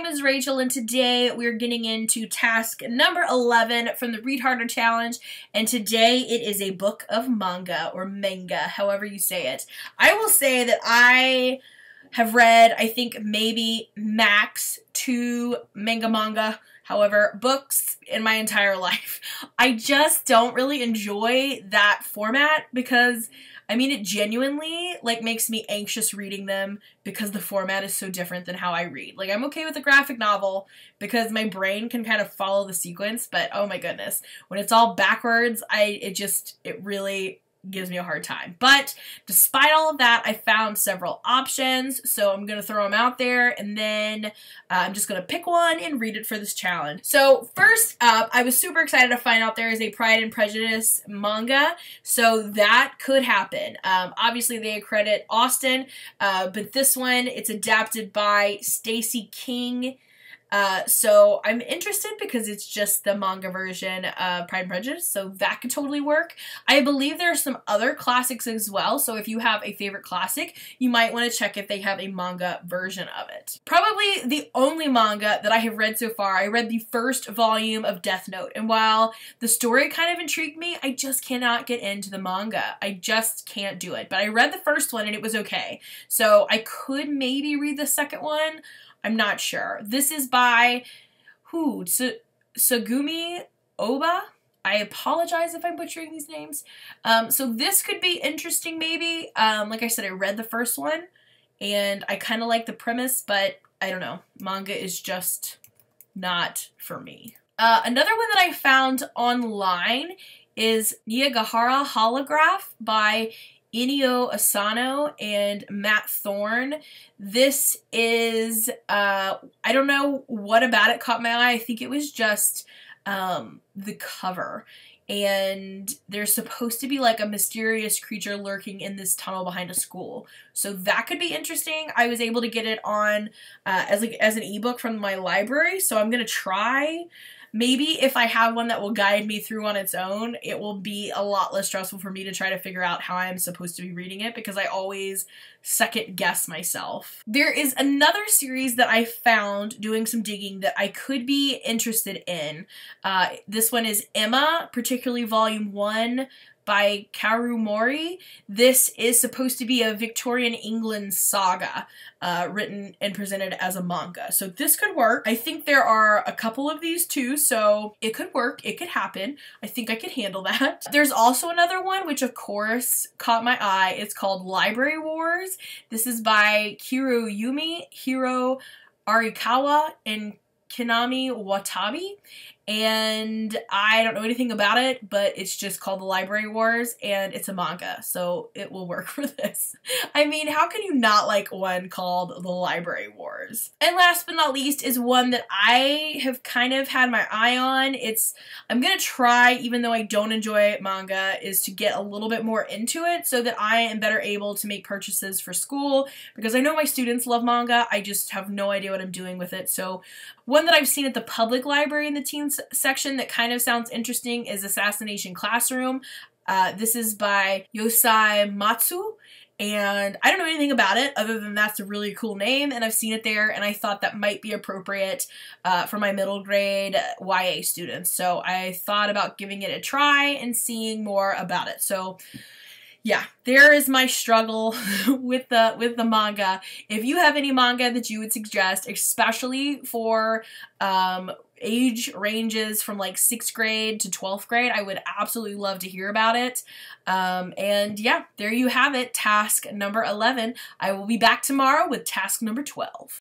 name is Rachel, and today we're getting into task number 11 from the Read Harder Challenge, and today it is a book of manga, or manga, however you say it. I will say that I have read, I think, maybe max 2 manga, however, books in my entire life. I just don't really enjoy that format because, I mean, it genuinely, like, makes me anxious reading them because the format is so different than how I read. Like, I'm okay with a graphic novel because my brain can kind of follow the sequence, but oh my goodness, when it's all backwards, it really gives me a hard time. But despite all of that, I found several options, so I'm gonna throw them out there, and then I'm just gonna pick one and read it for this challenge. So first up, I was super excited to find out there is a Pride and Prejudice manga, so that could happen. Obviously they accredit Austen, but this one, it's adapted by Stacey King. So I'm interested because it's just the manga version of Pride and Prejudice, so that could totally work. I believe there are some other classics as well, so if you have a favorite classic, you might want to check if they have a manga version of it. Probably the only manga that I have read so far, I read the first volume of Death Note, and while the story kind of intrigued me, I just cannot get into the manga. I just can't do it. But I read the first one and it was okay. So I could maybe read the second one. I'm not sure. This is by Tsugumi Oba. I apologize if I'm butchering these names. So this could be interesting maybe. Like I said, I read the first one and I kind of like the premise, but I don't know. Manga is just not for me. Another one that I found online is Niagahara Holograph by Inio Asano and Matt Thorne. This is, I don't know what about it caught my eye. I think it was just the cover. And there's supposed to be like a mysterious creature lurking in this tunnel behind a school. So that could be interesting. I was able to get it on as an ebook from my library. So I'm going to try. Maybe if I have one that will guide me through on its own, it will be a lot less stressful for me to try to figure out how I'm supposed to be reading it because I always second guess myself. There is another series that I found doing some digging that I could be interested in. This one is Emma, particularly Volume 1 by Kaoru Mori. This is supposed to be a Victorian England saga written and presented as a manga. So this could work. I think there are a couple of these too, so it could work. It could happen. I think I could handle that. There's also another one which of course caught my eye. It's called Library Wars. This is by Kiroyumi Hiro Arikawa and Kinami Watabe, and I don't know anything about it, but it's just called The Library Wars, and it's a manga, so it will work for this. I mean, how can you not like one called The Library Wars? And last but not least is one that I have kind of had my eye on. I'm gonna try, even though I don't enjoy manga, is to get a little bit more into it so that I am better able to make purchases for school, because I know my students love manga, I just have no idea what I'm doing with it. So one that I've seen at the public library in the teens section that kind of sounds interesting is Assassination Classroom. This is by Yosai Matsu, and I don't know anything about it other than that's a really cool name, and I've seen it there, and I thought that might be appropriate for my middle grade YA students. So I thought about giving it a try and seeing more about it. So yeah, there is my struggle with the manga. If you have any manga that you would suggest, especially for age ranges from like 6th grade to 12th grade, I would absolutely love to hear about it. And yeah, there you have it, task number 11. I will be back tomorrow with task number 12.